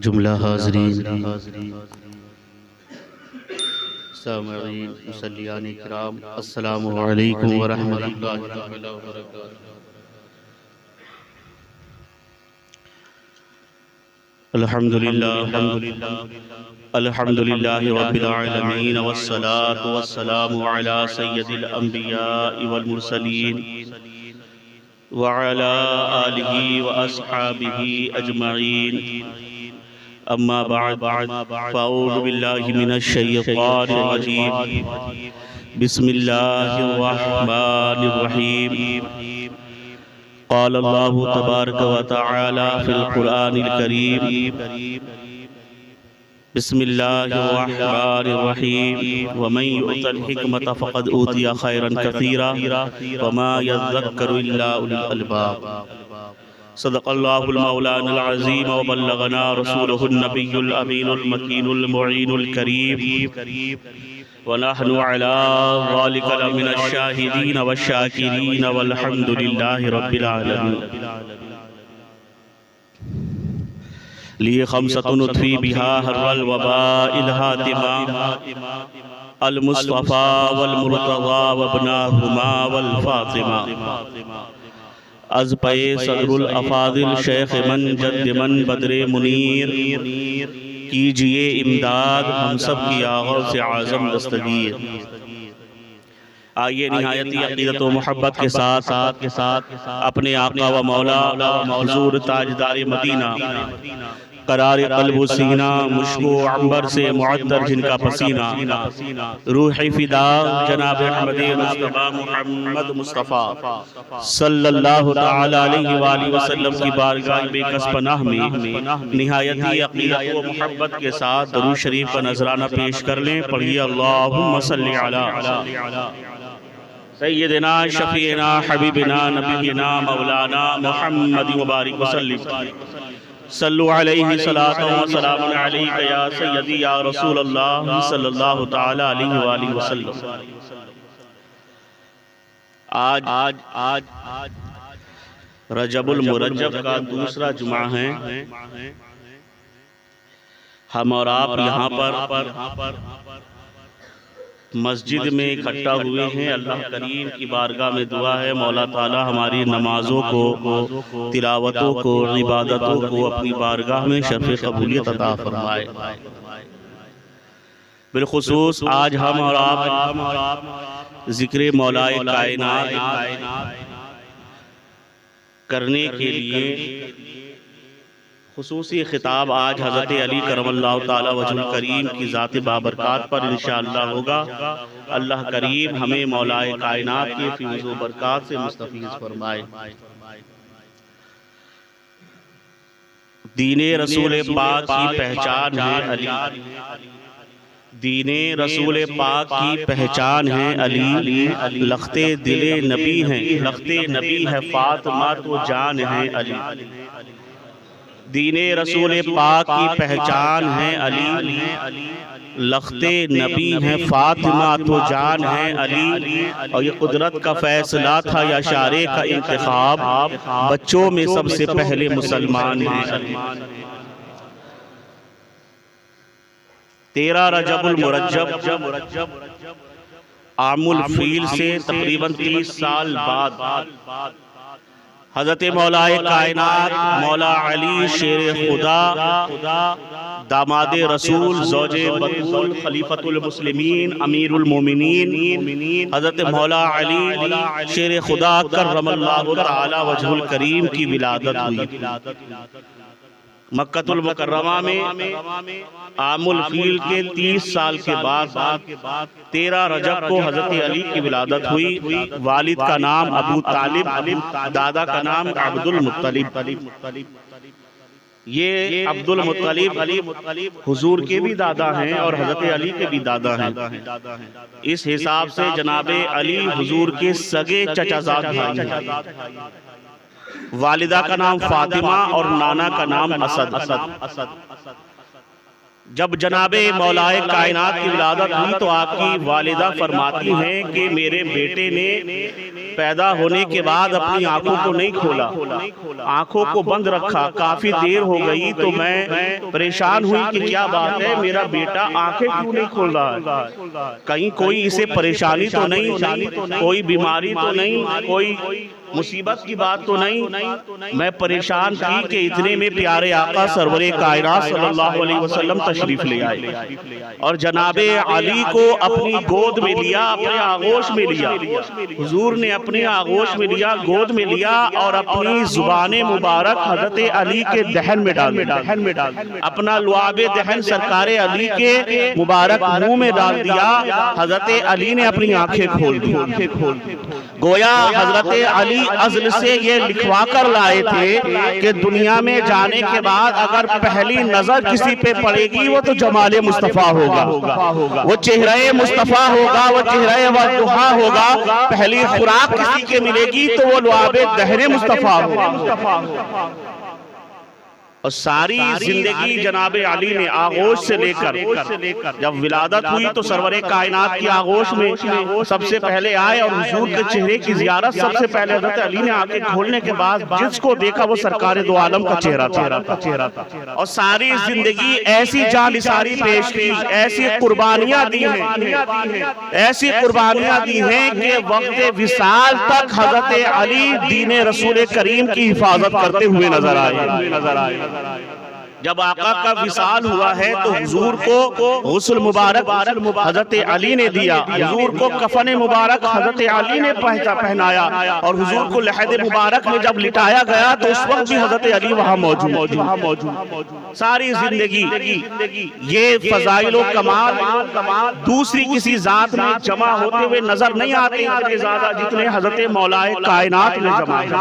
جملہ حاضرین، سامعین، مصلیان کرام، السلام علیکم ورحمۃ اللہ تعالی وبرکاتہ۔ الحمدللہ رب العالمین، والصلاة والسلام علی سید الانبیاء والمرسلین وعلی آلہ واصحابہ اجمعین، اما بعد فاعوذ باللہ من الشیطان الرجیم، بسم اللہ الرحمن الرحیم۔ قال اللہ تبارک و تعالی فی القرآن الکریم، بسم اللہ الرحمن الرحیم، ومن یؤت الحکمۃ فقد اوتی خیرا کثیرا وما یذکر الا اولو الالباب۔ صدق اللہ المولانا العظیم وبلغنا رسولہ النبی الامین المکین المعین الکریم، ونحن على ذلك لمن الشاہدین والشاکرین والحمد للہ رب العالمین۔ لی خمسۃ نطفی بہا حر الوباء الحاتمہ، المصطفیٰ والمرتضی وابناہما والفاطمہ۔ از پے صدر الافاضل شیخ من جد من بدر منیر، کیجئے امداد ہم سب کی آغاز اعظم دستگیر۔ آئیے نہایتی عقیدت و محبت کے ساتھ اپنے آقا و مولا حضور تاجدار مدینہ، قرار قلب و سینہ، مشک و عنبر سے معطر جن کا پسینہ، روح فدا جناب احمد مصطفیٰ محمد مصطفیٰ صلی اللہ تعالی علیہ وآلہ وسلم کی بارگاہ بے کس پناہ میں نہایتی عقیدت و محبت کے ساتھ درود شریف کا نذرانہ پیش کر لیں۔ پڑھیے اللہم صلی علی سیدنا شفیعنا حبیبنا نبینا مولانا محمد مبارک وسلم۔ صلو علیہ صلاۃ و سلام علیک یا سیدی یا رسول اللہ صلی اللہ تعالی علیہ وآلہ وسلم۔ آج رجب المرجب کا دوسرا جمعہ ہے۔ ہم اور آپ یہاں پر مسجد میں اکٹھا ہوئے ہیں۔ اللہ کریم کی بارگاہ میں دعا ہے مولا تعالی ہماری نمازوں کو، تلاوتوں کو، عبادتوں کو اپنی بارگاہ میں شرف قبولیت عطا فرمائے۔ بالخصوص آج ہم اور آپ ذکر مولا کائنات کرنے کے لیے خصوصی خطاب آج حضرت علی کرم اللہ تعالی وجہ کریم کی ذات بابرکات پر انشاءاللہ ہوگا۔ اللہ کریم ہمیں مولا کائنات کی فیض و برکات سے مستفیض فرمائے۔ دین رسول پاک کی پہچان ہے علی، دین رسول پاک کی پہچان ہے علی، لخت دل نبی ہیں، لخت نبی ہے فاطمہ تو جان ہے علی۔ دین رسول پاک کی پہچان ہے علی، لخت نبی ہے فاطمہ تو جان ہے علی۔ اور یہ قدرت کا فیصلہ تھا یا شارع کا انتخاب، بچوں میں سب سے پہلے مسلمان ہیں علی۔ 13 رجب المرجب عام الفیل سے تقریباً 30 سال بعد حضرت مولا کائنات مولا علی شیر خدا، داماد رسول، زوج بطول، خلیفۃ المسلمین، امیر المومنین، حضرت مولا علی شیر خدا کرم اللہ تعالی وجہ الکریم کی ولادت ہوئی مکہ المکرمہ میں عام الفیل کے 30 سال کے بعد 13 رجب کو حضرت علی کی ولادت ہوئی۔ والد کا نام ابو طالب، دادا کا نام عبد المطلب۔ یہ عبد المطلب حضور کے بھی دادا ہیں اور حضرت علی کے بھی دادا ہیں۔ اس حساب سے جناب علی حضور کے سگے چچا زاد بھائی ہیں۔ والدہ کا نام فاطمہ اور نانا کا نام اسد۔ جب جناب مولائے کائنات کی ولادت ہوئی تو آپ کی والدہ فرماتی ہیں کہ میرے بیٹے نے پیدا ہونے کے بعد اپنی آنکھوں کو نہیں کھولا، آنکھوں کو بند رکھا، کافی دیر ہو گئی تو میں پریشان ہوئی کہ کیا بات ہے، میرا بیٹا آنکھیں کیوں نہیں کھول رہا ہے، کہیں کوئی اسے پریشانی تو نہیں، کوئی بیماری تو نہیں، کوئی مصیبت کی بات تو نہیں۔ میں پریشان تھی کہ اتنے میں پیارے آقا سرور کائنات صلی اللہ علیہ وسلم تشریف لے آئے اور جناب علی کو اپنی گود میں لیا، اپنے آغوش میں لیا، حضور نے اپنے آغوش میں لیا، گود میں لیا اور اپنی زبان مبارک حضرت علی کے دہن میں ڈال دیا، اپنا لعاب دہن سرکار علی کے مبارک منہ میں ڈال دیا۔ حضرت علی نے اپنی آنکھیں کھول دی، گویا حضرت علی ازل سے یہ لکھوا کر لائے تھے کہ دنیا میں جانے کے بعد اگر پہلی نظر کسی پہ پڑے گی وہ تو جمال مصطفیٰ ہوگا، وہ چہرہ مصطفیٰ ہوگا، وہ چہرہ والضحیٰ ہوگا، پہلی خوراک کسی کے ملے گی تو وہ لعاب دہن مصطفیٰ ہوگا۔ اور ساری زندگی جناب علی نے آغوش سے لے کر جب ولادت ہوئی تو سرور کائنات کی آغوش میں سب سے پہلے آئے اور حضور کے چہرے کی زیارت سب سے پہلے حضرت علی نے آنکھیں کھولنے کے بعد جس کو دیکھا وہ سرکار دو عالم کا چہرہ تھا، اور ساری زندگی ایسی جانثاری پیش کی، ایسی قربانیاں دی ہیں، ایسی قربانیاں دی ہیں کہ وقت وصال تک حضرت علی دین رسول کریم کی حفاظت کرتے ہوئے نظر آئے۔ جب آقا کا وصال ہوا ہے تو حضور کو غسل مبارک حضرت علی نے دیا، حضور کو کفن مبارک حضرت علی نے پہنایا، اور حضور کو لحد مبارک میں جب لٹایا گیا تو اس وقت بھی حضرت علی وہاں موجود۔ ساری زندگی یہ فضائل و کمال دوسری کسی ذات میں جمع ہوتے ہوئے نظر نہیں آتے اتنے زیادہ جتنے حضرت مولائے کائنات میں جمع ہیں۔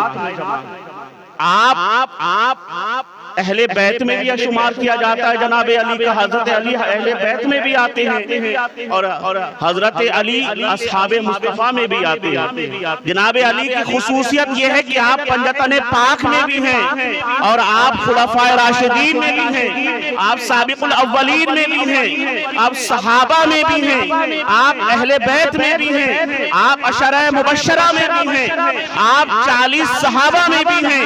آپ اہل بیت میں بھی شمار کیا جاتا ہے جناب علی کا، حضرت علی اہل بیت میں بھی آتے ہیں اور حضرت علی اصحاب مصطفیٰ میں بھی آتے ہیں۔ جناب علی کی خصوصیت یہ ہے کہ آپ پنجتن پاک میں بھی ہیں اور آپ خلفاء راشدین میں بھی ہیں، آپ سابق الاولین میں بھی ہیں، آپ صحابہ میں بھی ہیں، آپ اہل بیت میں بھی ہیں، آپ عشرہ مبشرہ میں بھی ہیں، آپ 40 صحابہ میں بھی ہیں،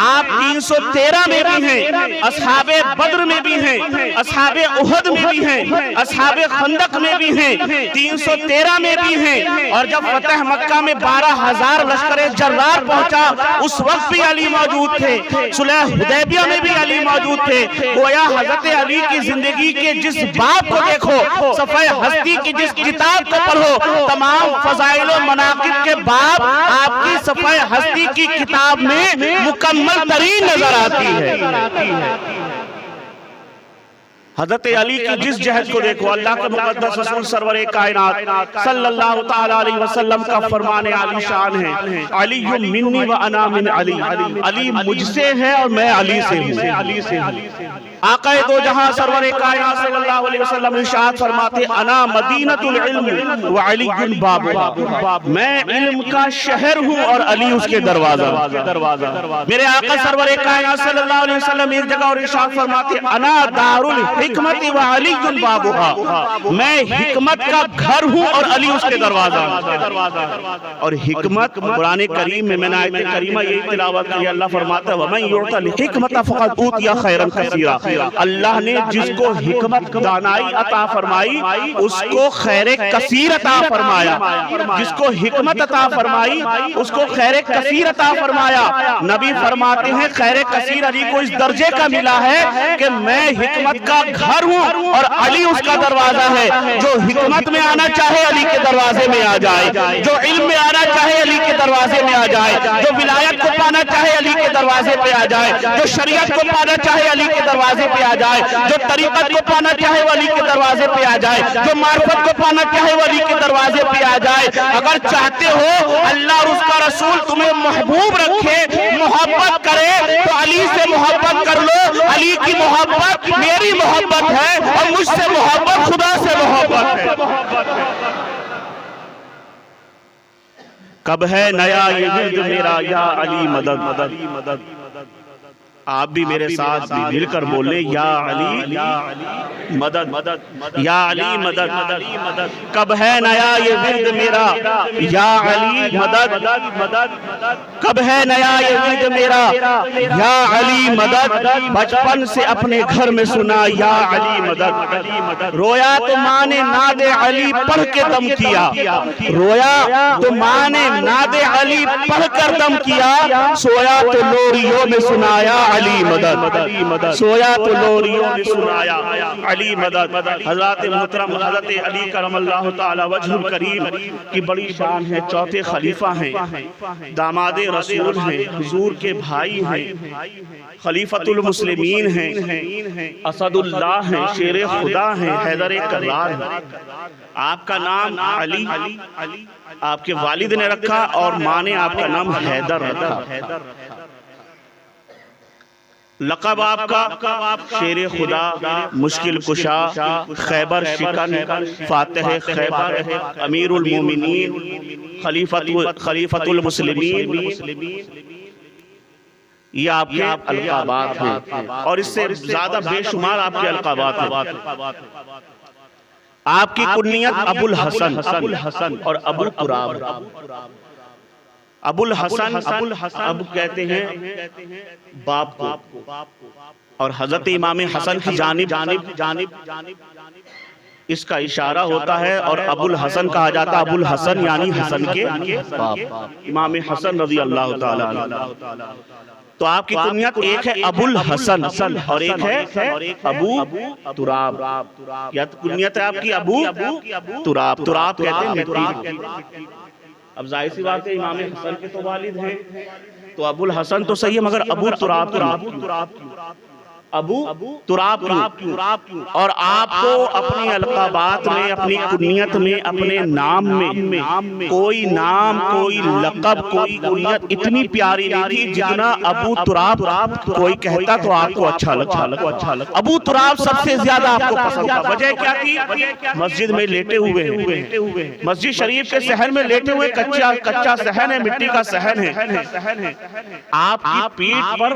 آپ 313 میں بھی ہیں، اصحاب بدر میں بھی ہیں، اصحاب احد میں بھی ہیں، اصحاب خندق میں بھی ہیں، 313 میں بھی ہیں، اور جب فتح مکہ میں 12,000 لشکر جرار پہنچا اس وقت بھی علی موجود تھے، صلح حدیبیہ میں بھی علی موجود تھے۔ گویا حضرت علی کی زندگی کے جس باب کو دیکھو، صفحہ ہستی کی جس کتاب کو پڑھو، تمام فضائل و مناقب کے باب آپ کی صفحہ ہستی کی کتاب میں مکمل ترین نظر آتی ہے۔ حضرت علی کی جس جہد کو دیکھو، اللہ کے مقدس رسول سرور کائنات صلی اللہ تعالیٰ علیہ وسلم کا فرمان عالی شان ہے، علی منی و انا من علی، علی مجھ سے ہے اور میں علی سے ہوں۔ آقا دو جہاں سرور کائنات صلی اللہ علیہ وسلم ارشاد فرماتے انا مدینۃ العلم وعلی بابها، میں علم کا شہر ہوں اور علی اس کے دروازہ۔ میرے آقا سرور کائنات صلی اللہ علیہ وسلم ایک جگہ اور ارشاد فرماتے انا دار الحکمت وعلی بابها، میں حکمت کا گھر ہوں اور علی اس کے دروازہ۔ اور حکمت قرآن کریم میں نے آیت کریمہ یہی تلاوت کی، اللہ فرماتا ہے وَمَن يُعْطَ الْحِكْمَةَ فَقَدْ أُوتِيَ خَيْرًا كَثِيرًا، اللہ نے جس کو حکمت دانائی عطا فرمائی اس کو خیر کثیر عطا فرمایا، جس کو حکمت عطا فرمائی اس کو خیر کثیر عطا فرمایا۔ نبی فرماتے ہیں خیر کثیر علی کو اس درجے کا ملا ہے کہ میں حکمت کا گھر ہوں اور علی اس کا دروازہ ہے۔ جو حکمت میں آنا چاہے علی کے دروازے میں آ جائے، جو علم میں آنا چاہے علی کے دروازے میں آ جائے، جو ولایت کو پانا چاہے علی کے دروازے پہ آ جائے، جو شریعت کو پانا چاہے علی کے دروازے پہ آ جائے، جو طریقت کو پانا چاہے وہ علی کے دروازے پہ آ جائے، جو معرفت کو پانا چاہے وہ علی کے دروازے پہ آ جائے۔ اگر چاہتے ہو اللہ اور اس کا رسول تمہیں محبوب رکھے، محبت کرے تو علی سے محبت کر لو۔ علی کی محبت میری محبت ہے اور مجھ سے محبت خدا سے محبت ہے۔ کب ہے نیا یہ ورد میرا یا علی مدد، آپ بھی میرے ساتھ مل کر بولے یا علی مدد، یا علی مدد، کب ہے نیا یہ ورد میرا، یا علی مدد، کب ہے نیا یہ ورد میرا، یا علی مدد، بچپن سے اپنے گھر میں سنا یا علی مدد، رویا تو ماں نے ناد علی پڑھ کے دم کیا، رویا تو ماں نے ناد علی پڑھ کر دم کیا، سویا تو لوریوں میں سنایا علی مدد، سویا تو لوریوں میں سنایا علی مدد۔ حضرات محترم حضرت علی کرم اللہ تعالی وجہ الکریم کی بڑی شان ہے، چوتھے خلیفہ ہیں، داماد رسول ہیں، حضور کے بھائی ہیں، خلیفۃ المسلمین ہیں، اسد اللہ ہیں، شیر خدا ہیں، حیدر کرار ہیں۔ آپ کا نام علی آپ کے والد نے رکھا اور ماں نے آپ کا نام حیدر رکھا۔ لقب آپ کا شیر خدا، مشکل کشا، خیبر شکن، فاتح خیبر، امیر المومنین، خلیفۃ المسلمین، یہ آپ کے القابات ہیں اور اس سے زیادہ بے شمار آپ کے القابات ہیں۔ آپ کی کنیت ابو الحسن اور ابو تراب۔ ابو الحسن اب کہتے ہیں باپ کو، اور حضرت امام حسن کی جانب اس کا اشارہ ہوتا ہے، اور ابو الحسن کہا جاتا ہے، ابو الحسن یعنی حسن کے باپ، امام حسن رضی اللہ تعالی عنہ۔ تو آپ کی کنیت ایک ہے ابو الحسن اور ایک ہے ابو تراب۔ یا کنیت ہے آپ کی ابو تراب، تراب کہتے ہیں مٹی۔ اب ظاہر سی بات ہے امام حسن کے تو والد ہیں، تو ابو الحسن تو صحیح ہے، مگر ابو تراب ابو تراب کیوں؟ اور آپ کو اپنی القابات میں، اپنی کنیت میں، اپنے نام میں کوئی نام، کوئی لقب، کوئی کنیت اتنی پیاری نہیں تھی جتنا ابو تراب کوئی کہتا تو آپ کو اچھا لگتا۔ ابو تراب سب سے زیادہ آپ کو پسند تھا۔ وجہ کیا تھی؟ مسجد میں لیٹے ہوئے ہیں، مسجد شریف کے صحن میں لیٹے ہوئے، کچا صحن ہے، مٹی کا صحن ہے، آپ کی پیٹھ پر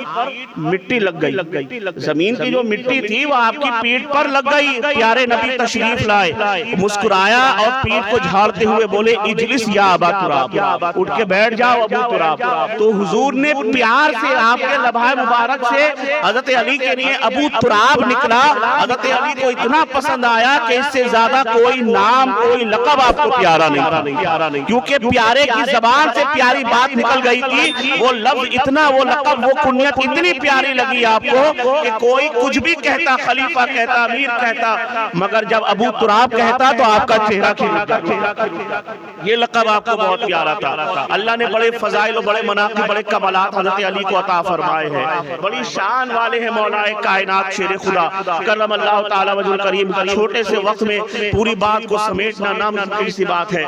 مٹی لگ گئی، زمین کی جو مٹی تھی وہ آپ کی پیٹھ پر لگ گئی۔ پیارے نبی تشریف لائے، مسکرایا اور پیٹھ کو جھاڑتے ہوئے بولے اجلس یا ابا تراب، اٹھ کے بیٹھ جاؤ ابو تراب۔ تو حضور نے پیار سے آپ کے لبھائے مبارک سے حضرت علی کے لیے ابو تراب نکلا۔ حضرت علی کو اتنا پسند آیا کہ اس سے زیادہ کوئی نام، کوئی لقب آپ کو پیارا نہیں تھا، کیونکہ پیارے کی زبان سے پیاری بات نکل گئی تھی۔ وہ لفظ اتنا، وہ لقب، وہ کنیت اتنی پیاری لگی آپ کو کہ کوئی کچھ بھی کہتا، خلیفہ کہتا، امیر کہتا، مگر جب ابو تراب کہتا تو آپ کا چہرہ کھلتا۔ یہ لقب آپ کو بہت پیارا تھا۔ اللہ نے بڑے فضائل و بڑے مناقب، بڑے کمالات حضرت علی کو عطا فرمائے ہیں، بڑی شان والے ہیں مولا کائنات شیر خدا کرم اللہ تعالی وجہ الکریم۔ چھوٹے سے وقت میں پوری بات کو سمیٹنا ناممکن سی بات ہے۔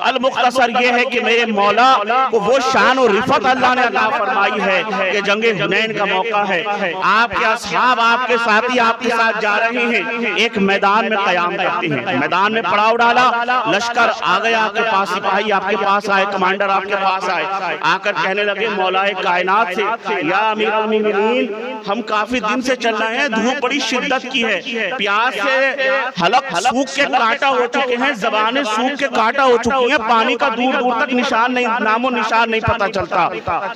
المختصر یہ ہے کہ میرے مولا کو وہ شان و رفعت اللہ نے عطا فرمائی ہے کہ جنگ حنین کا موقع ہے، آپ کے اصحاب، آپ کے ساتھی آپ کے ساتھ جا رہے ہیں، ایک میدان میں قیام کرتے ہیں، میدان میں پڑاؤ ڈالا، لشکر آ گیا آپ کے پاس، سپاہی آپ کے پاس آئے، کمانڈر آپ کے پاس آئے، آ کر کہنے لگے مولا کائنات سے یا امیر المومنین ہم کافی دن سے چل رہے ہیں، دھوپ بڑی شدت کی ہے، پیاس سے حلق سوکھ کے کانٹا ہو چکے ہیں، زبانیں سوکھ کے کانٹا ہو چکی ہیں، پانی کا دور دور تک نشان نہیں، نام و نشان نہیں پتہ چلتا۔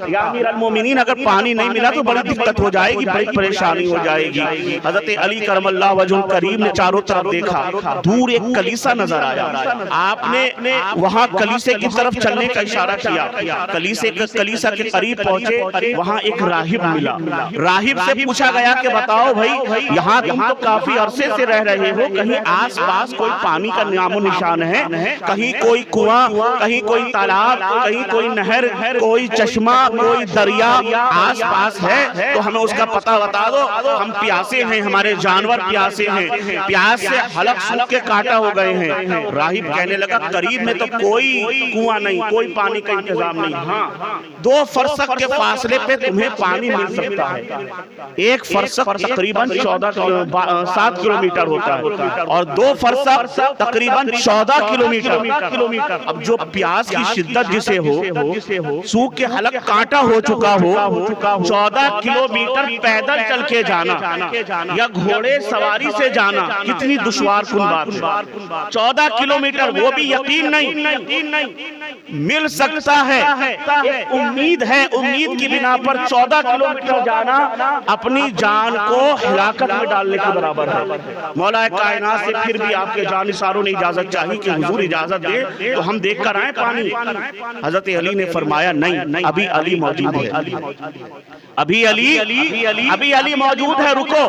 یا امیر المومنین اگر پانی نہیں ملا تو بڑی دقت ہو جائے گی، بڑی پریشانی ہو جائے گی۔ حضرت علی کرم اللہ وجہ الکریم نے چاروں طرف دیکھا، دور ایک کلیسا نظر آیا، آپ نے وہاں کلیسے کی طرف چلنے کا اشارہ کیا، کلیسا کے قریب پہنچے، وہاں ایک راہب ملا، راہب سے پوچھا گیا کہ بتاؤ بھائی یہاں تم تو کافی عرصے سے رہ رہے ہو، کہیں آس پاس کوئی پانی کا نام و نشان ہے، کہیں کوئی کنواں، کہیں کوئی تالاب، کہیں کوئی نہر، کوئی چشمہ، کوئی دریا آس پاس ہے تو ہمیں اس کا پتہ بتا دو۔ ہم پیاسے ہیں، ہمارے جانور پیاسے ہیں، پیاس سے حلق سوکھ کے کاٹا ہو گئے ہیں۔ راہب کہنے لگا قریب میں تو کوئی کنواں نہیں، کوئی پانی کا انتظام نہیں، ہاں 2 فرسخ کے فاصلے پہ تمہیں پانی مل سکتا ہے۔ 1 فرسخ تقریباً 7 کلومیٹر ہوتا ہے اور 2 فرسخ تقریباً 14 کلومیٹر۔ اب جو پیاس کی شدت جسے ہو، سوکھ کے حلق کانٹا ہو چکا ہو، 14 کلومیٹر پیدل چل کے جانا یا گھوڑے سواری سے جانا کتنی دشوار کن بات ہے۔ 14 کلومیٹر وہ بھی یقین نہیں مل سکتا ہے، ایک امید ہے، امید کی بنا پر 14 کلومیٹر جانا اپنی جان کو ہلاکت میں ڈالنے کے برابر ہے۔ مولا کائنات سے پھر بھی آپ کے جانثاروں نے اجازت چاہی کہ حضور اجازت دے تو ہم دیکھ کر آئیں پانی۔ حضرت علی نے فرمایا نہیں، ابھی علی موجود ہے، ابھی علی موجود ہے، رکو۔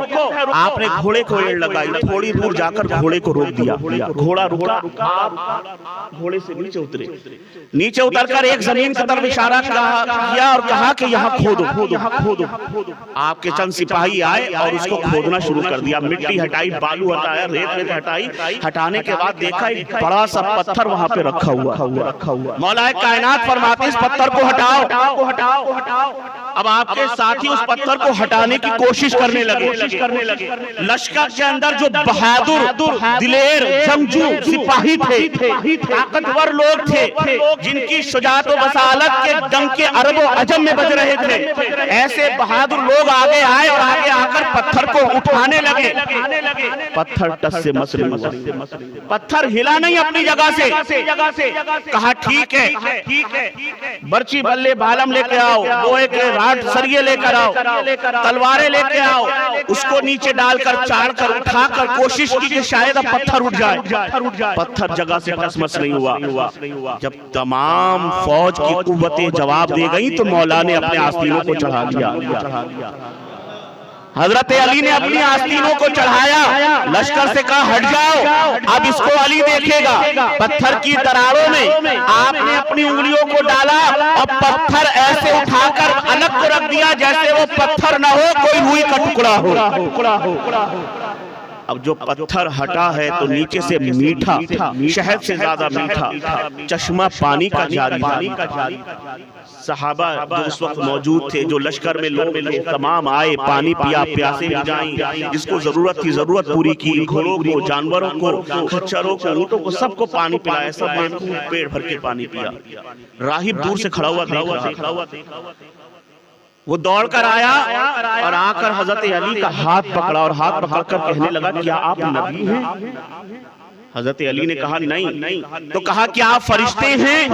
آپ نے گھوڑے کو ایڑ لگائی، تھوڑی دور جا کر گھوڑے کو روک دیا، گھوڑا رکا، گھوڑے سے نیچے اترے، نیچے اتر کر ایک زمین کی طرف اشارہ کیا اور کہا کہ یہاں کھودو۔ آپ کے چند سپاہی آئے اور اس کو کھودنا شروع کر دیا، مٹی ہٹائی، بالو ہٹایا، ریت ہٹائی، ہٹانے کے بعد دیکھا ایک بڑا سا پتھر وہاں پہ رکھا ہوا۔ مولا کائنات فرماتے اس پتھر کو ہٹاؤ۔ اب آپ کے ساتھی اس پتھر کو ہٹانے کی کوشش کرنے لگے۔ لشکر کے اندر جو بہادر، دلیر، جنگجو سپاہی تھے، طاقتور لوگ تھے، جن کی شجاعت و بصالت کے ڈنکے عرب و عجم میں بج رہے تھے، ایسے بہادر لوگ آگے آئے اور آگے آ کر پتھر کو اٹھانے لگے۔ پتھر ٹس سے مس نہیں ہوا، پتھر ہلا نہیں اپنی جگہ سے۔ کہا ٹھیک ہے، برچی بلے بالم لے کے آؤ، لوہے کے راڈ سریے لے کر آؤ، تلواریں لے کے آؤ، اس کو نیچے ڈال کر چاڑ کر اٹھا کر کوشش کی کہ شاید اب پتھر اٹھ جائے۔ پتھر جگہ سے ٹس مس نہیں ہوا۔ جب تمام فوج کی قوتیں جواب دے گئیں تو مولا نے اپنے آستینوں کو چڑھا دیا۔ حضرت علی نے اپنی آستینوں کو چڑھایا، لشکر سے کہا ہٹ جاؤ، اب اس کو علی دیکھے گا۔ پتھر کی دراروں میں آپ نے اپنی انگلیوں کو ڈالا اور پتھر ایسے اٹھا کر الگ کو رکھ دیا جیسے وہ پتھر نہ ہو، کوئی روئی کا ٹکڑا ہو۔ اب جو پتھر ہٹا ہے تو نیچے سے میٹھا، شہد سے زیادہ میٹھا چشمہ پانی کا جاری تھا۔ صحابہ جو اس وقت موجود تھے، جو لشکر میں لوگ تھے، تمام آئے، پانی پیا، پیاسے بجھائیں، جس کو ضرورت تھی ضرورت پوری کی، گھوڑوں کو، جانوروں کو، خچروں کو، اونٹوں کو، سب کو پانی پلایا، سب نے پیٹ بھر کے پانی پیا۔ راہب دور سے کھڑا ہوا تھا، وہ دوڑ کر آیا اور آ کر حضرت علی کا ہاتھ پکڑا اور ہاتھ پکڑ کر کہنے لگا کیا آپ نبی ہیں؟ حضرت علی نے کہا نہیں۔ تو کہا کیا آپ فرشتے ہیں؟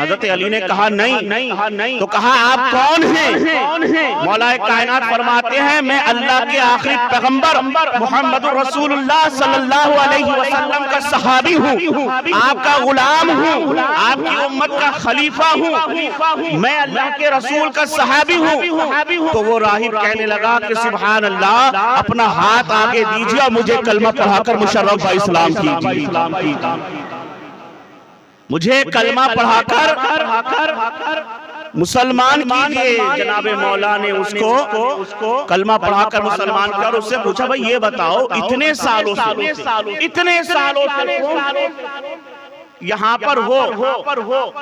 حضرت علی نے کہا نہیں۔ تو کہا آپ کون ہیں؟ مولا کائنات فرماتے ہیں میں اللہ کے آخری پیغمبر محمد رسول اللہ صلی اللہ علیہ وسلم کا صحابی ہوں، آپ کا غلام ہوں، آپ کی امت کا خلیفہ ہوں، میں اللہ کے رسول کا صحابی ہوں۔ تو وہ راہب کہنے لگا کہ سبحان اللہ، اپنا ہاتھ آگے دیجیے اور مجھے کلمہ پڑھا کر مشرف اسلام کیجیے، مجھے کلمہ پڑھا کر مسلمان کیجئے۔ جناب مولا نے اس کو کلمہ پڑھا کر مسلمان کیا اور اس سے پوچھا بھائی یہ بتاؤ اتنے سالوں سے یہاں پر ہو،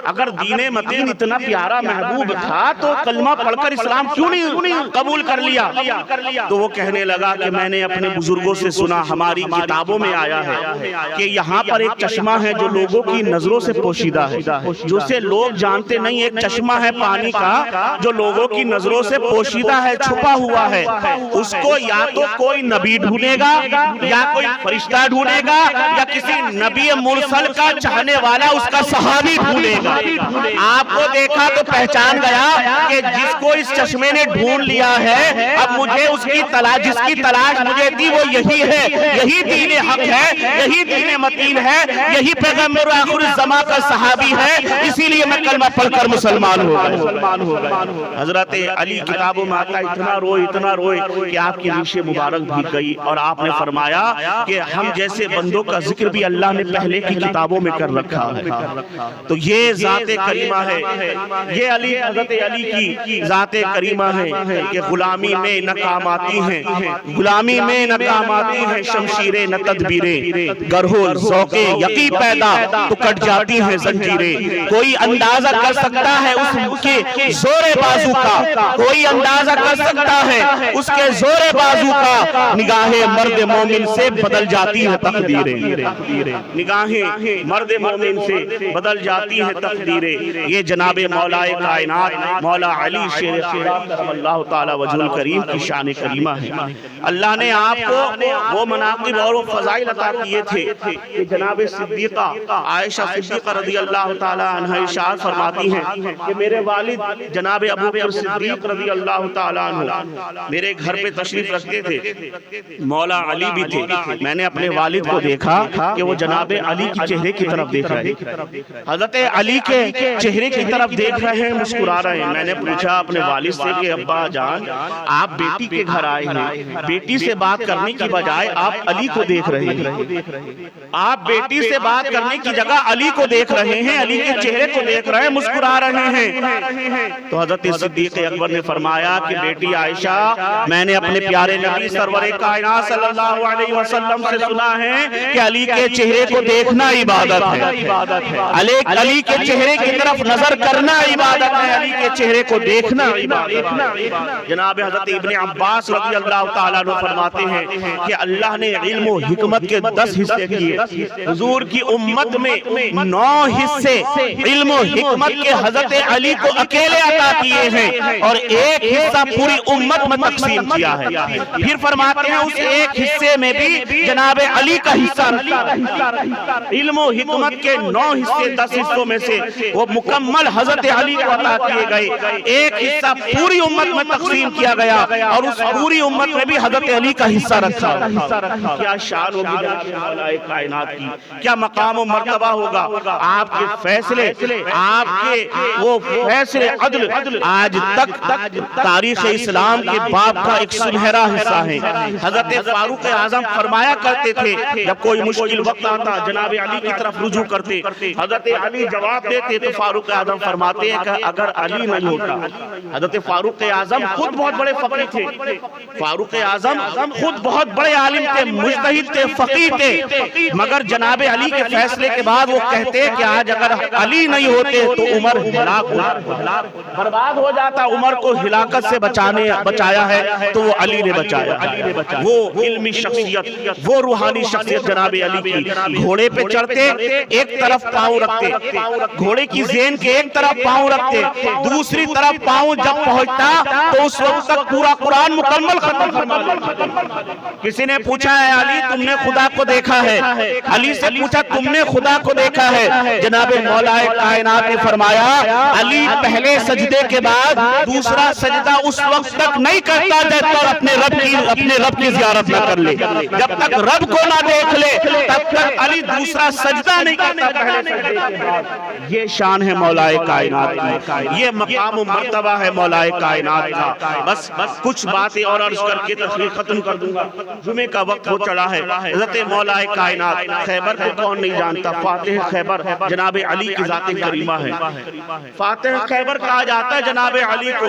اگر دین متین اتنا پیارا محبوب تھا تو کلمہ پڑھ کر اسلام کیوں نہیں قبول کر لیا؟ تو وہ کہنے لگا کہ میں نے اپنے بزرگوں سے سنا، ہماری کتابوں میں آیا ہے کہ یہاں پر ایک چشمہ ہے جو لوگوں کی نظروں سے پوشیدہ ہے، جسے لوگ جانتے نہیں، ایک چشمہ ہے پانی کا جو لوگوں کی نظروں سے پوشیدہ ہے، چھپا ہوا ہے، اس کو یا تو کوئی نبی ڈھونڈے گا یا کوئی فرشتہ ڈھونڈے گا یا کسی نبی مرسل کا چاہنے والا اس کا صحابی ڈھونڈے گا۔ آپ کو دیکھا تو پہچان گیا کہ جس کو اس چشمے نے ڈھونڈ لیا ہے، اب مجھے اس کی تلاش، جس کی تلاش مجھے دی وہ یہی ہے، یہی دین حق ہے، یہی دین متین ہے، یہی پیغمبر آخر الزمان کا صحابی ہے، اسی لیے میں کلمہ پڑھ کر مسلمان ہو گیا۔ حضرت علی کتابوں میں آتا اتنا روئے کہ آپ کی ریش مبارک بھی گئی اور آپ نے فرمایا کہ ہم جیسے بندوں کا ذکر بھی اللہ نے پہلے کی کتابوں میں کر کر رکھا ہے۔ تو یہ ذات کریمہ ہے، یہ علی حضرت علی کی ذات کریمہ ہے کہ غلامی میں نہ کام آتی ہیں، غلامی میں نہ کام آتی ہیں شمشیریں نہ تدبیریں، گر ہو ذوق یقی پیدا تو کٹ جاتی ہیں زنجیریں۔ کوئی اندازہ کر سکتا ہے اس کے زور بازو کا، کوئی اندازہ کر سکتا ہے اس کے زور بازو کا، نگاہیں مرد مومن سے بدل جاتی ہیں تقدیریں، نگاہیں مرد مومن سے بدل جاتی ہیں تقدیریں۔ یہ جناب مولا کائنات مولا علی شیر خدا کرم اللہ تعالی وجہ الکریم کی شان کریمہ ہے۔ اللہ نے آپ کو وہ مناقب اور وہ فضائل عطا کیے تھے کہ جناب صدیقہ عائشہ صدیقہ رضی اللہ تعالی عنہ ارشاد فرماتی ہیں کہ میرے والد جناب ابو بکر صدیق رضی اللہ تعالی عنہ میرے گھر پہ تشریف رکھتے تھے، مولا علی بھی تھے، میں نے اپنے والد کو دیکھا کہ وہ جناب علی کی چہرے کی طرف دیکھ رہے ہیں، حضرت علی کے چہرے کی طرف دیکھ رہے ہیں، مسکرا رہے ہیں۔ میں نے پوچھا اپنے والد سے کہ ابا جان آپ بیٹی کے گھر آئے ہیں، بیٹی سے بات کرنے کی بجائے آپ علی کو دیکھ رہے ہیں، آپ بیٹی سے بات کرنے کی جگہ علی کو دیکھ رہے ہیں، علی کے چہرے کو دیکھ رہے ہیں، مسکرا رہے ہیں۔ تو حضرت صدیق اکبر نے فرمایا کہ بیٹی عائشہ میں نے اپنے پیارے نبی سرور کائنات صلی اللہ علیہ وسلم سے سنا ہے کہ علی کے چہرے کو دیکھنا عبادت ہے، علی کے چہرے کی طرف نظر کرنا عبادت ہے، علی کے چہرے کو دیکھنا عبادت ہے۔ جناب حضرت ابن عباس رضی اللہ تعالیٰ عنہ فرماتے ہیں کہ اللہ نے علم و حکمت کے 10 حصے کیے، حضور کی امت میں 9 حصے علم و حکمت کے حضرت علی کو اکیلے عطا کیے ہیں اور ایک حصہ پوری امت میں تقسیم کیا ہے۔ پھر فرماتے ہیں اس ایک حصے میں بھی جناب علی کا حصہ رہا، علم و حکمت کے 9 حصے 10 حصوں میں سے وہ مکمل حضرت علی کو عطا کیے گئے، ایک حصہ پوری امت میں تقسیم کیا گیا اور اس پوری امت میں بھی حضرت علی کا حصہ رکھا۔ کیا شان ہوگی جناب مولا کائنات کی، کیا مقام و مرتبہ ہوگا، آپ کے فیصلے، آپ کے وہ فیصلے عدل آج تک تاریخ اسلام کے باب کا ایک سنہرا حصہ ہے۔ حضرت فاروق اعظم فرمایا کرتے تھے جب کوئی مشکل وقت آتا جناب علی کی طرف رجوع کرتے، حضرت علی جواب دیتے تو فاروق اعظم فرماتے ہیں کہ اگر علی نہیں ہوتا، حضرت فاروق اعظم خود بہت بڑے فقیر تھے، فاروق اعظم خود بہت بڑے عالم تھے، مجتہد تھے، فقیر تھے، مگر جناب علی کے فیصلے کے بعد وہ کہتے کہ آج اگر علی نہیں ہوتے تو عمر برباد ہو جاتا، عمر کو ہلاکت سے بچایا ہے تو وہ علی نے بچایا، وہ علمی شخصیت، وہ روحانی شخصیت جناب علی کی۔ گھوڑے پہ چڑھتے ایک طرف پاؤں رکھتے، گھوڑے کی زین کے ایک طرف پاؤں رکھتے، دوسری طرف پاؤں جب پہنچتا تو اس وقت تک پورا قرآن مکمل ختم فرما لیتا۔ کسی نے پوچھا ہے علی تم نے خدا کو دیکھا ہے، علی سے پوچھا تم نے خدا کو دیکھا ہے، جناب مولا کائنات نے فرمایا علی پہلے سجدے کے بعد دوسرا سجدہ اس وقت تک نہیں کرتا جب تک اپنے رب کی زیارت نہ کر لے، جب تک رب کو نہ دیکھ لے تب تک علی دوسرا سجدہ نہیں کرتا پہلے سجدے کے بعد۔ یہ شان ہے مولا کائنات کی، یہ مقام و مرتبہ ہے مولا کائنات کا۔ بس کچھ باتیں اور عرض کر کے تقریر ختم کر دوں گا، جمعے کا وقت ہو چڑھا ہے۔ حضرت مولا کائنات خیبر کو کون نہیں جانتا، فاتح خیبر جناب علی کی ذات کریمہ ہے، فاتح خیبر کہا جاتا ہے جناب علی کو۔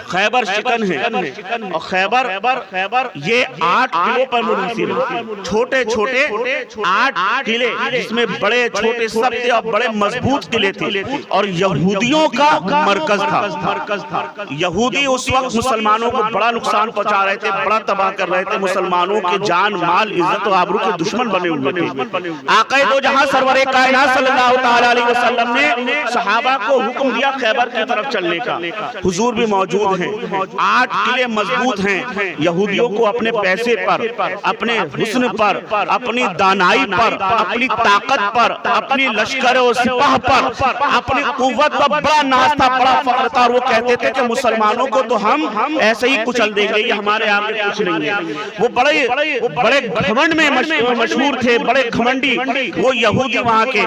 خیبر شکن ہے اور خیبر یہ 8 قلعوں پر منحصر ہے، چھوٹے چھوٹے 8 قلعے جس میں بڑے چھوٹے سب تھے اور بڑے مضبوط قلعے تھے اور یہودیوں کا مرکز تھا۔ یہودی اس وقت مسلمانوں کو بڑا نقصان پہنچا رہے تھے، بڑا تباہ کر رہے تھے، مسلمانوں کے جان مال عزت و آبرو کے دشمن بنے ہوئے تھے۔ آقا دو جہاں سرور کائنات صلی اللہ تعالی علیہ وسلم نے صحابہ کو حکم دیا خیبر کی طرف چلنے کا، حضور بھی موجود ہیں، 8 قلعے مضبوط ہیں، یہودیوں کو اپنے پیسے پر، اپنے حسن پر، اپنی دانائی پر، اپنی طاقت پر، اپنی لشکر و سپاہ پر، اپنی قوت پر بڑا ناز تھا، بڑا فخر تھا اور وہ کہتے تھے کہ مسلمانوں کو تو ہم ایسے ہی کچل دیں گے، یہ ہمارے آگے کچھ نہیں ہے۔ وہ بڑے گھمنڈ میں مشہور تھے، بڑے گھمنڈی وہ یہودی وہاں کے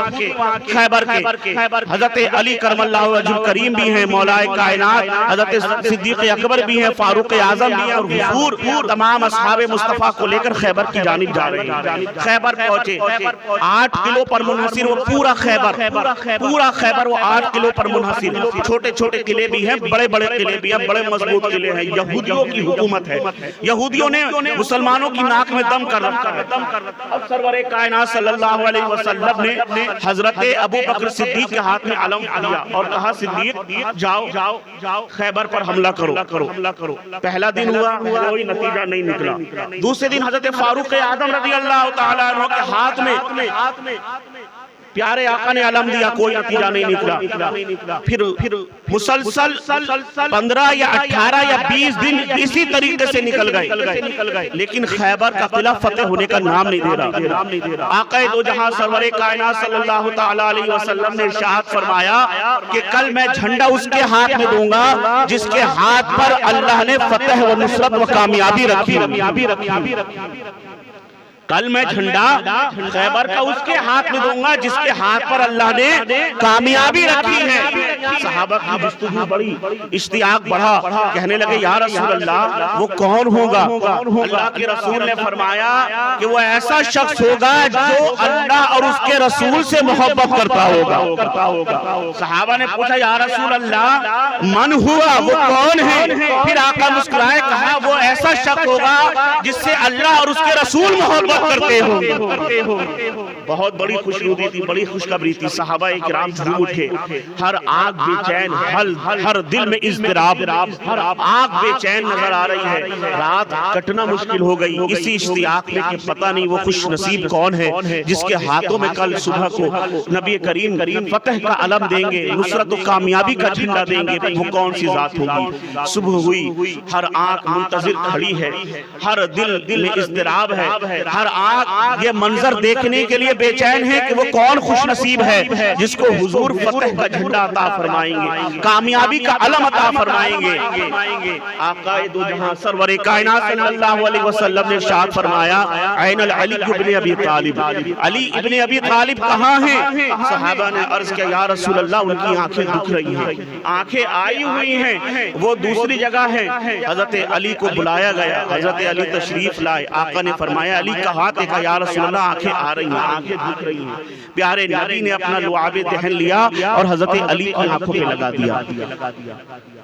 خیبر کے۔ حضرت علی کرم اللہ وجہ کریم بھی ہیں، مولا کائنات حضرت صدیق اکبر بھی ہیں، فاروق اعظم بھی ہیں اور حضور تمام اصحاب مصطفیٰ کو لے کر خیبر کی جانب جا رہے ہیں۔ خیبر پہنچے، 8 کلو پر منحصر وہ پورا خیبر وہ 8 کلو پر منحصر. چھوٹے چھوٹے قلعے بھی ہیں, بڑے بڑے قلعے بھی ہیں, بڑے مضبوط قلعے ہیں. یہودیوں کی حکومت ہے, یہودیوں نے مسلمانوں کی ناک میں دم کر رکھا ہے. اب سرور کائنات صلی اللہ علیہ وسلم نے حضرت ابو بکر صدیق کے ہاتھ میں علم دیا اور کہا صدیق جاؤ خیبر پر حملہ کرو. پہلا دن ہوا, کوئی نتیجہ نہیں نکلا. دوسرے دن حضرت فاروق اعظم رضی اللہ تعالیٰ عنہ کے ہاتھ میں پیارے آقا نے علم دیا, کوئی نتیجہ نہیں نکلا. پھر مسلسل 15 یا 18 یا 20 دن اسی طریقے سے نکل گئے, لیکن خیبر کا قلعہ فتح ہونے کا نام نہیں دے رہا. آقا دو جہاں سرور کائنات صلی اللہ تعالیٰ علیہ وسلم نے ارشاد فرمایا کہ کل میں جھنڈا اس کے ہاتھ میں دوں گا جس کے ہاتھ پر اللہ نے فتح و نصرت و کامیابی رکھی. کل میں جھنڈا خیبر کا اس کے ہاتھ میں دوں گا جس کے ہاتھ پر اللہ نے کامیابی رکھی ہے. صحابہ کی گفتگو بڑی, اشتیاق بڑھا, کہنے لگے یا رسول اللہ وہ کون ہوگا؟ اللہ کے رسول نے فرمایا کہ وہ ایسا شخص ہوگا جو اللہ اور اس کے رسول سے محبت کرتا ہوگا. صحابہ نے پوچھا یا رسول اللہ من ہوا, وہ کون ہے؟ پھر آقا مسکرائے, کہا وہ ایسا شخص ہوگا جس سے اللہ اور اس کے رسول محبت کرتے ہو. بہت بڑی خوشنودی تھی, بڑی خوشخبری تھی. صحابہ کرام جھوم اٹھے, ہر آنکھ بے چین, ہر دل میں اضطراب, ہر آنکھ بے چین نظر آ رہی ہے. رات کٹنا مشکل ہو گئی اسی اشتیاق میں کہ پتہ نہیں وہ خوش نصیب کون ہے جس کے ہاتھوں میں کل صبح کو نبی کریم فتح کا علم دیں گے, نصرت و کامیابی کا جھنڈا دیں گے. وہ کون سی ذات ہوگی؟ صبح ہوئی, ہر آنکھ منتظر کھڑی ہے, ہر دل میں اضطراب ہے, ہر آنکھ یہ منظر دیکھنے کے لیے بے چین ہے کہ وہ کون خوش نصیب ہے جس کو حضور فتح کا جھنڈا عطا فرمائیں گے, کامیابی کا علم عطا فرمائیں گے. آقا دو جہاں سرور کائنات صلی اللہ علیہ وسلم نے ارشاد فرمایا عین علی ابن ابی طالب, علی ابن ابی طالب کہاں ہیں؟ صحابہ نے عرض کیا یا رسول اللہ ان کی آنکھیں دکھ رہی ہیں, آنکھیں آئی ہوئی ہیں, وہ دوسری جگہ ہیں. حضرت علی کو بلایا گیا, حضرت علی تشریف لائے. آقا نے فرمایا علی کا ہاتھ دیکھا, یا رسول اللہ آنکھیں آ رہی ہیں, آنکھیں دکھ رہی ہیں. پیارے نبی نے اپنا لعاب دہن لیا اور حضرت علی کی آنکھوں پہ لگا دیا.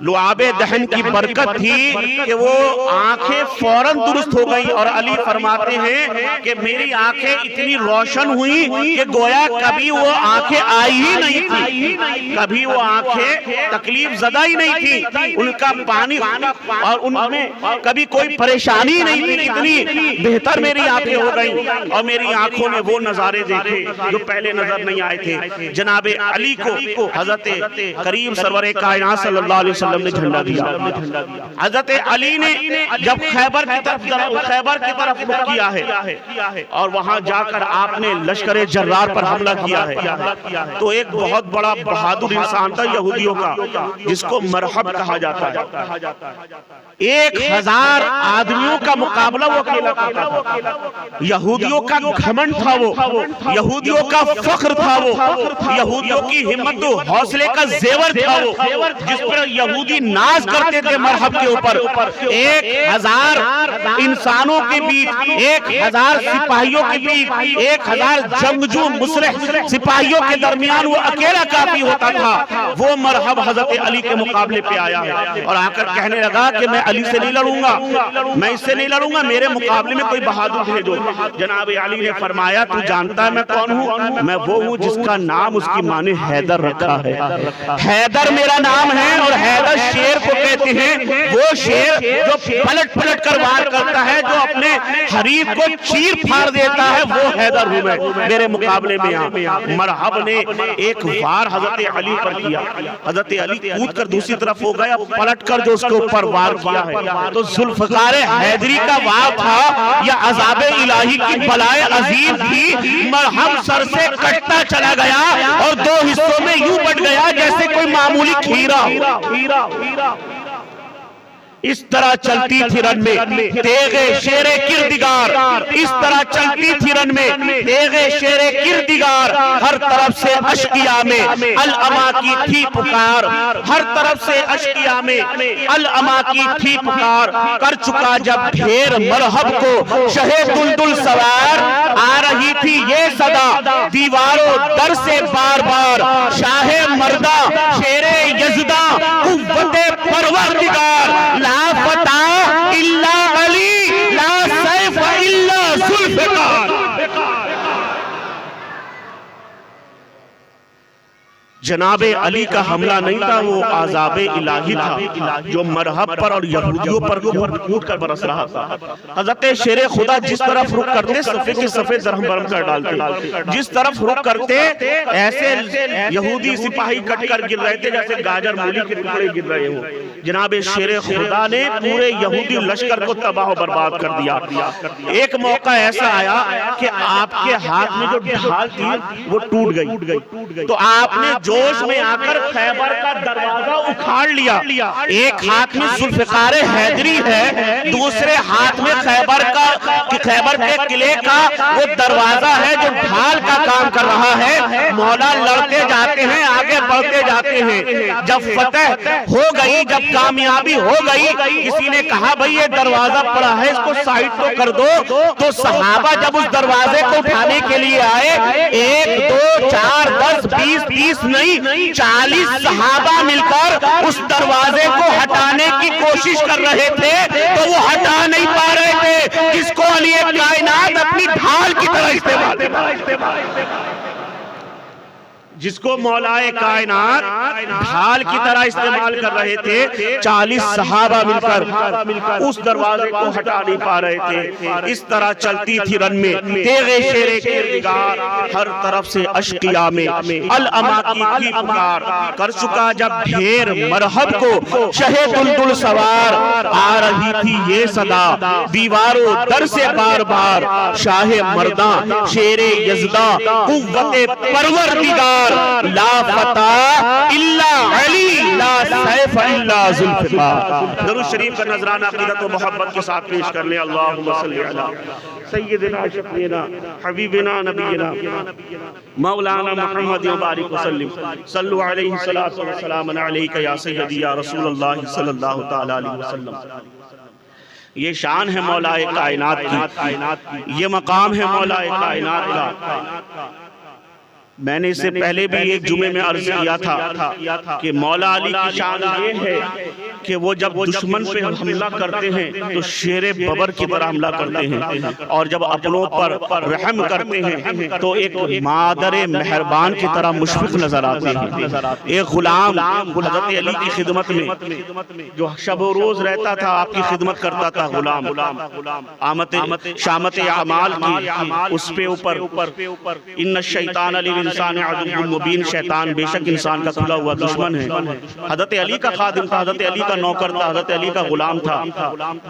لعاب دہن کی برکت تھی کہ وہ آنکھیں فوراً درست ہو گئی, اور علی فرماتے ہیں کہ میری آنکھیں اتنی روشن ہوئی کہ گویا کبھی وہ آنکھیں آئی ہی نہیں تھی, کبھی وہ آنکھیں تکلیف زدہ ہی نہیں تھی, ان کا پانی اور ان میں کبھی کوئی پریشانی نہیں تھی. اتنی بہتر میری آنکھیں ہو گئیں, اور میری آنکھوں نے وہ نظارے دیکھے جو پہلے نظر نہیں آئے تھے. جناب علی کو حضرت کریم سرور کائنات صلی اللہ علیہ وسلم نے جھنڈا دیا. حضرت علی نے جب خیبر کی طرف رخ کیا ہے اور وہاں جا کر آپ نے لشکر جرار پر حملہ کیا ہے, تو ایک بہت بڑا بہادر انسان تھا یہودیوں کا جس کو مرحب کہا جاتا ہے. 1000 آدمیوں کا مقابلہ وہ اکیلا کرتا تھا. یہودیوں کا گھمنڈ تھا, وہ یہودیوں کا فخر تھا, وہ یہودیوں کی ہمت و حوصلے کا زیور تھا, وہ جس پر یہودی ناز کرتے تھے مرحب کے اوپر. 1000 انسانوں کے بیچ, 1000 سپاہیوں کے بیچ, 1000 جنگجو مسلح سپاہیوں کے درمیان وہ اکیلا کافی ہوتا تھا. وہ مرحب حضرت علی کے مقابلے پہ آیا ہے اور آ کر کہنے لگا کہ میں علی سے نہیں لڑوں گا, میں اس سے نہیں لڑوں گا, میرے مقابلے میں کوئی بہادر بھیجو. جناب علی نے فرمایا تو جانتا ہے میں کون ہوں؟ میں وہ ہوں جس کا نام اس کی ماں نے حیدر رکھا ہے. حیدر میرا نام ہے, اور حیدر شیر کو کہتے ہیں, وہ شیر جو پلٹ پلٹ کر وار کرتا ہے, جو اپنے حریف کو چیر پھاڑ دیتا ہے, وہ حیدر ہوں میں. میرے مقابلے میں مرحب نے ایک وار حضرت علی پر کیا. حضرت علی کود کر دوسری طرف ہو گیا, پلٹ کر جو اس کے اوپر وار کیا ہے تو ذوالفقار حیدری کا وار تھا یا عذاب الہی کی بلائے عظیم تھی. مرحب سر سے کٹتا چلا گیا اور 2 حصوں میں یوں بٹ گیا جیسے کوئی معمولی کھیرا. اس طرح چلتی تھی رن میں تیغ شیر کردگار، اس طرح چلتی تھی رن میں تیغ شیر کردگار، ہر طرف سے اشقیاء میں العما کی تھی پکار، ہر طرف سے اشقیاء میں العما کی تھی پکار، کر چکا جب ڈھیر مرحب کو شہ دلدل سوار، آ رہی تھی یہ صدا دیواروں در سے بار بار، شاہ مردہ شیر یزدہ قوت پروردگار، لا فتح الا علی لا سیف الا ذوالفقار۔ جناب علی کا حملہ نہیں تھا، وہ عذاب الہی تھا جو مرحب پر اور یہودیوں پر پھوٹ کر برس رہا تھا۔ حضرت شیر خدا جس طرف رخ کرتے صفے کے صفے درہم برہم کر ڈالتے، جس طرف رخ کرتے ایسے یہودی سپاہی کٹ کر گر رہے تھے جیسے گاجر مولی کے ٹکڑے گر رہے ہوں۔ جناب شیر خدا نے پورے یہودی لشکر کو تباہ و برباد کر دیا۔ ایک موقع ایسا آیا کہ آپ کے ہاتھ میں جو ڈھال تھی وہ ٹوٹ گئی، تو آپ نے جوش میں آ کر خیبر کا دروازہ اکھاڑ لیا۔ ایک ہاتھ میں ذوالفقار حیدری ہے، دوسرے ہاتھ میں خیبر کے قلعے کا وہ دروازہ ہے جو ڈھال کا کام کر رہا ہے۔ مولا لڑتے جاتے ہیں، آگے بڑھتے جاتے ہیں۔ جب فتح ہو گئی، جب کامیابی ہو گئی، کسی نے کہا بھئی یہ دروازہ پڑا ہے اس کو سائٹ تو کر دو، تو صحابہ جب اس دروازے کو اٹھانے کے لیے آئے، 1 2 4 10 20 30 نہیں 40 صحابہ مل کر اس دروازے کو ہٹانے کی کوشش کر رہے تھے، تو وہ ہٹا نہیں پا رہے تھے، جس کو علی کائنات اپنی ڈھال کی طرح استعمال، جس کو مولا کائنات ڈھال کی طرح استعمال کر رہے تھے، 40 صحابہ مل کر اس دروازے کو ہٹا نہیں پا رہے تھے۔ اس طرح چلتی تھی رن میں تیغ شیر کردگار، ہر طرف سے اشقیاء میں العما کی تھی پکار، کر چکا جب ڈھیر مرحب کو شہ دلدل سوار، آ رہی تھی یہ صدا دیواروں در سے بار بار، شاہ مرداں شیر یزدہ قوت پروردگار، لا فتح الا علی لا سیف الا ذوالفقار۔ درود شریف کا نذرانہ عقیدت و محبت کے ساتھ پیش کرنے، اللہم صلی علی سیدنا شفیعنا حبیبنا نبینا مولانا محمد مبارک وسلم، صلو علیہ الصلاۃ والسلام علیک یا سیدی یا رسول اللہ صلی اللہ تعالی علیہ وسلم۔ یہ شان ہے مولا کائنات کی، یہ مقام ہے مولا کائنات کا۔ میں نے اس سے پہلے بھی ایک جمعے میں عرض کیا تھا کہ مولا علی کی شان یہ ہے کہ وہ جب دشمن پہ حملہ کرتے ہیں تو شیر ببر کی طرح حملہ کرتے ہیں، اور جب اپنوں پر رحم کرتے ہیں تو ایک مادر مہربان کی طرح مشفق نظر آتے ہیں۔ ایک غلام حضرت علی کی خدمت میں جو شب و روز رہتا تھا، آپ کی خدمت کرتا تھا، غلام شامت اعمال کی، اس پہ اوپر ان الشیطان انسان عدو مبین، شیطان بے شک انسان کا کھلا ہوا دشمن ہے۔ حضرت علی کا خادم تھا، حضرت علی کا نوکر تھا، حضرت علی کا غلام تھا،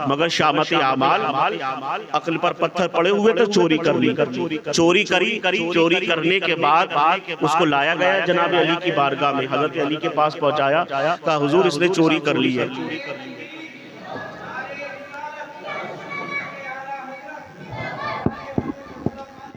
مگر شامت اعمال عقل پر پتھر پڑے ہوئے تو چوری کر لی، چوری کرنے کے بعد اس کو لایا گیا جناب علی کی بارگاہ میں، حضرت علی کے پاس پہنچایا، کہا حضور اس نے چوری کر لی ہے۔